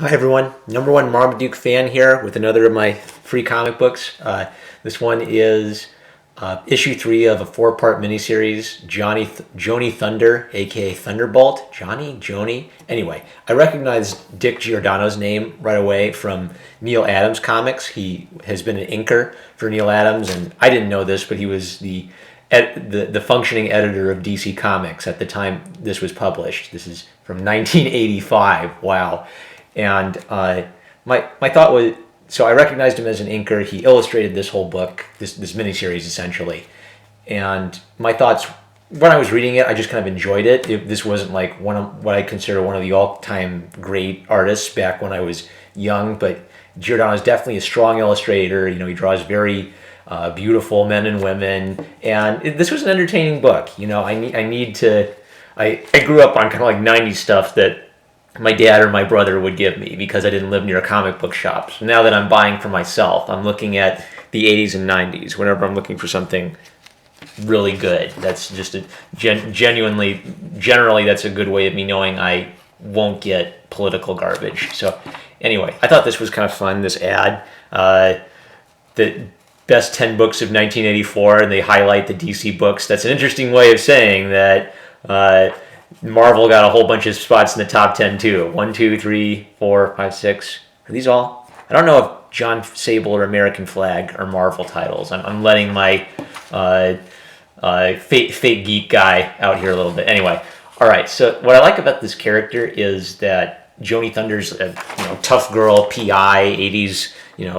Hi everyone, number one Marmaduke fan here with another of my free comic books. This one is issue 3 of a 4-part miniseries, Joni Thunder, aka Thunderbolt. Joni. Anyway, I recognized Dick Giordano's name right away from Neil Adams comics. He has been an inker for Neil Adams, and I didn't know this, but he was the functioning editor of DC Comics at the time this was published. This is from 1985. Wow. And my thought was, so I recognized him as an inker. He illustrated this whole book, this miniseries essentially. And my thoughts, when I was reading it, I just kind of enjoyed it. This wasn't like what I consider one of the all-time great artists back when I was young, but Giordano is definitely a strong illustrator. You know, he draws very beautiful men and women, and this was an entertaining book. You know, I grew up on kind of like 90s stuff that my dad or my brother would give me because I didn't live near a comic book shop. So now that I'm buying for myself, I'm looking at the 80s and 90s whenever I'm looking for something really good. That's just generally that's a good way of me knowing I won't get political garbage. So anyway, I thought this was kind of fun, this ad. The best 10 books of 1984, and they highlight the DC books. That's an interesting way of saying that Marvel got a whole bunch of spots in the top 10 too. 1, 2, 3, 4, 5, 6. Are these all? I don't know if John Sable or American Flag are Marvel titles. I'm letting my fake geek guy out here a little bit. Anyway, all right. So what I like about this character is that Joni Thunder's a tough girl, PI, 80s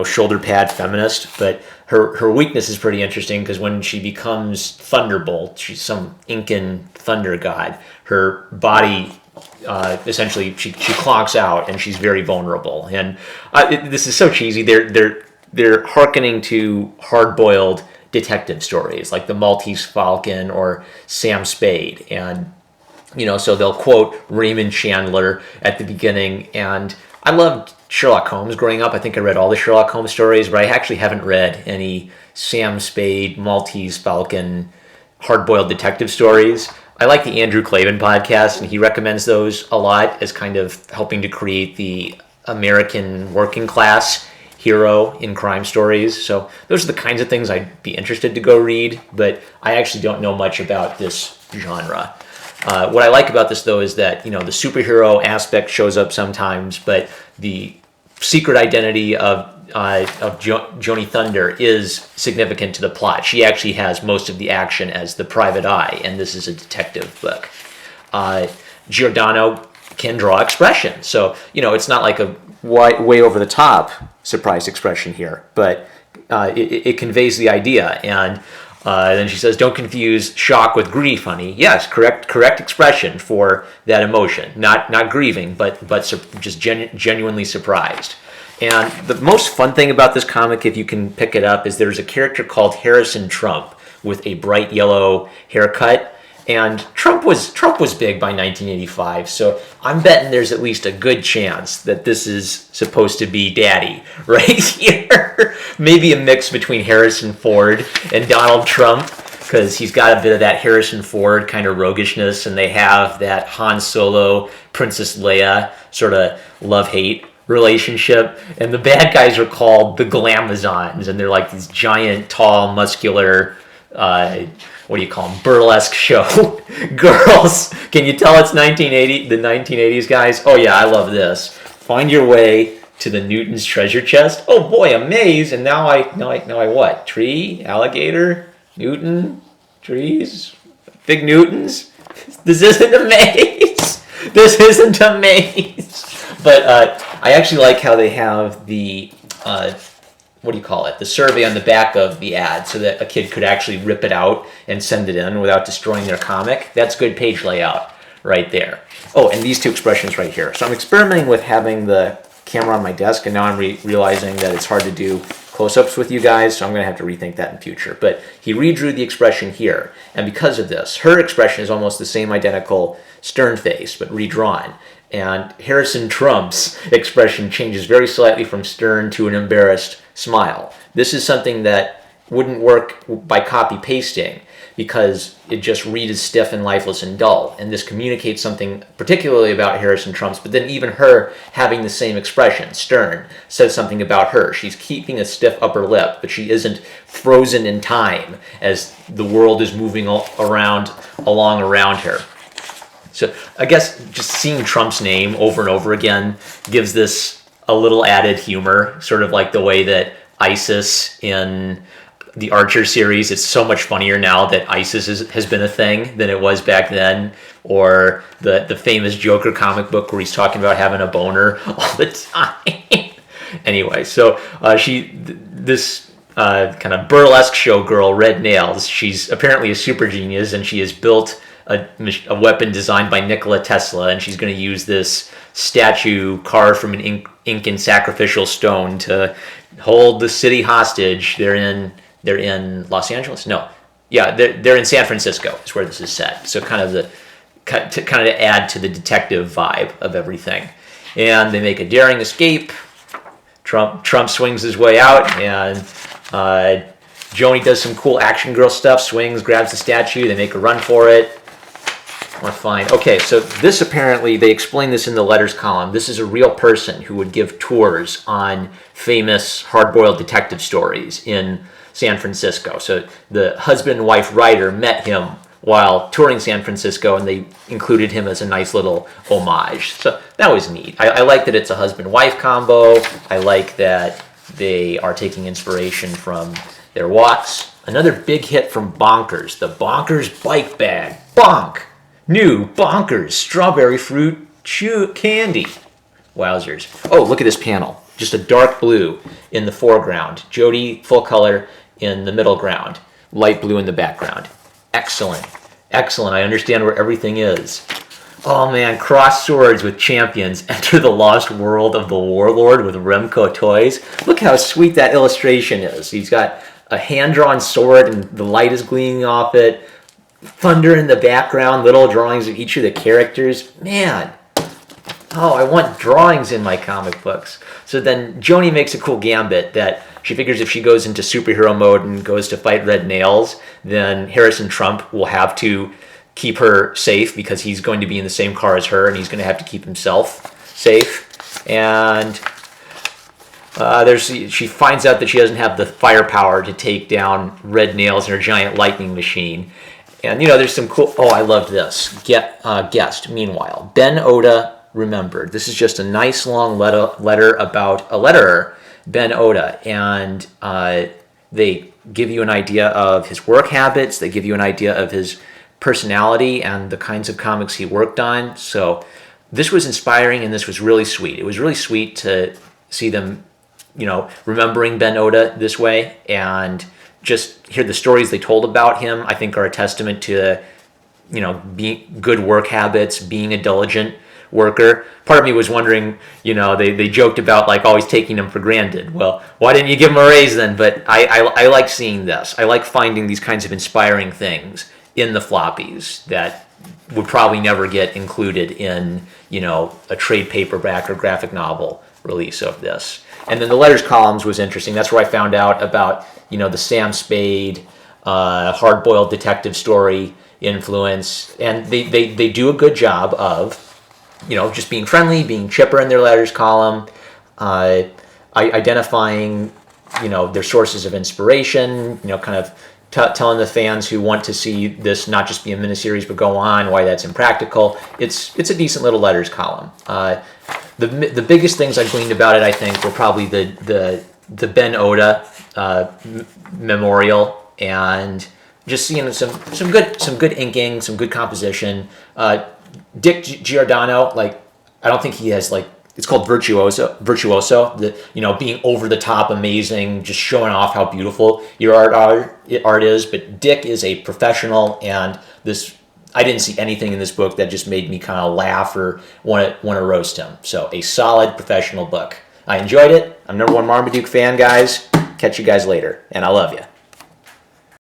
shoulder pad feminist, but her weakness is pretty interesting because when she becomes Thunderbolt, she's some Incan thunder god. Her body essentially she clonks out and she's very vulnerable. And this is so cheesy. They're hearkening to hard-boiled detective stories like the Maltese Falcon or Sam Spade, and so they'll quote Raymond Chandler at the beginning. And I loved Sherlock Holmes growing up. I think I read all the Sherlock Holmes stories, but I actually haven't read any Sam Spade, Maltese Falcon, hard-boiled detective stories. I like the Andrew Klavan podcast, and he recommends those a lot as kind of helping to create the American working class hero in crime stories. So those are the kinds of things I'd be interested to go read, but I actually don't know much about this genre. What I like about this, though, is that the superhero aspect shows up sometimes, but the secret identity of Joni Thunder is significant to the plot. She actually has most of the action as the private eye, and this is a detective book. Giordano can draw expression, so it's not like a way over the top surprise expression here, but it conveys the idea. And then she says, "Don't confuse shock with grief, honey." Yes, correct expression for that emotion. Not grieving, but just genuinely surprised. And the most fun thing about this comic, if you can pick it up, is there's a character called Harrison Trump with a bright yellow haircut. And Trump was big by 1985, so I'm betting there's at least a good chance that this is supposed to be Daddy right here. Maybe a mix between Harrison Ford and Donald Trump, because he's got a bit of that Harrison Ford kind of roguishness, and they have that Han Solo, Princess Leia sort of love-hate relationship. And the bad guys are called the Glamazons, and they're like these giant, tall, muscular, what do you call them? Burlesque show girls. Can you tell it's 1980? The 1980s guys. Oh yeah, I love this. Find your way to the Newton's treasure chest. Oh boy, a maze. And now I what? Tree, alligator, Newton, trees, big Newtons. This isn't a maze. This isn't a maze. But I actually like how they have the what do you call it? The survey on the back of the ad, so that a kid could actually rip it out and send it in without destroying their comic. That's good page layout right there. Oh, and these two expressions right here. So I'm experimenting with having the camera on my desk, and now I'm realizing that it's hard to do close-ups with you guys, so I'm going to have to rethink that in future. But he redrew the expression here, and because of this, her expression is almost the same identical stern face, but redrawn. And Harrison Trump's expression changes very slightly from stern to an embarrassed smile. This is something that wouldn't work by copy-pasting, because it just reads as stiff and lifeless and dull. And this communicates something particularly about Harrison Trump's, but then even her having the same expression, stern, says something about her. She's keeping a stiff upper lip, but she isn't frozen in time as the world is moving along around her. So I guess just seeing Trump's name over and over again gives this a little added humor, sort of like the way that ISIS in the Archer series, it's so much funnier now that ISIS has been a thing than it was back then, or the famous Joker comic book where he's talking about having a boner all the time. Anyway, so this kind of burlesque showgirl, Red Nails, she's apparently a super genius, and she has built a weapon designed by Nikola Tesla, and she's going to use this statue carved from an Incan sacrificial stone to hold the city hostage. They're in Los Angeles? No. Yeah, they're in San Francisco is where this is set. So kind of to add to the detective vibe of everything. And they make a daring escape. Trump swings his way out, and Joni does some cool action girl stuff, swings, grabs the statue, they make a run for it. We're fine. Okay, so this apparently, they explain this in the letters column. This is a real person who would give tours on famous hard-boiled detective stories in San Francisco. So the husband and wife writer met him while touring San Francisco, and they included him as a nice little homage. So that was neat. I like that it's a husband-wife combo. I like that they are taking inspiration from their walks. Another big hit from Bonkers, the Bonkers Bike Bag. Bonk! New Bonkers Strawberry Fruit Chew Candy. Wowzers. Oh, look at this panel. Just a dark blue in the foreground. Jody, full color in the middle ground. Light blue in the background. Excellent. Excellent. I understand where everything is. Oh man, cross swords with champions. Enter the lost world of the warlord with Remco toys. Look how sweet that illustration is. He's got a hand-drawn sword and the light is gleaming off it. Thunder in the background, little drawings of each of the characters. Man, oh, I want drawings in my comic books. So then Joni makes a cool gambit that she figures if she goes into superhero mode and goes to fight Red Nails, then Harrison Trump will have to keep her safe because he's going to be in the same car as her and he's going to have to keep himself safe. And she finds out that she doesn't have the firepower to take down Red Nails in her giant lightning machine. And, there's some cool... Oh, I loved this. Guest, meanwhile. Ben Oda remembered. This is just a nice long letter about a letterer, Ben Oda. And they give you an idea of his work habits. They give you an idea of his personality and the kinds of comics he worked on. So this was inspiring and this was really sweet. It was really sweet to see them, remembering Ben Oda this way, and just hear the stories they told about him, I think are a testament to, being good work habits, being a diligent worker. Part of me was wondering, they joked about like always taking him for granted. Well, why didn't you give him a raise then? But I like seeing this. I like finding these kinds of inspiring things in the floppies that would probably never get included in, a trade paperback or graphic novel release of this. And then the letters columns was interesting. That's where I found out about, the Sam Spade, hard-boiled detective story influence. And they do a good job of, just being friendly, being chipper in their letters column, identifying, their sources of inspiration, kind of telling the fans who want to see this not just be a miniseries but go on why that's impractical. It's a decent little letters column. The biggest things I gleaned about it, I think, were probably the Ben Oda memorial, and just seeing some good inking, some good composition. Dick Giordano, I don't think he has it's called virtuoso. Being over the top, amazing, just showing off how beautiful your art is. But Dick is a professional, and I didn't see anything in this book that just made me kind of laugh or want to roast him. So a solid professional book. I enjoyed it. I'm #1 Marmaduke fan, guys. Catch you guys later, and I love you.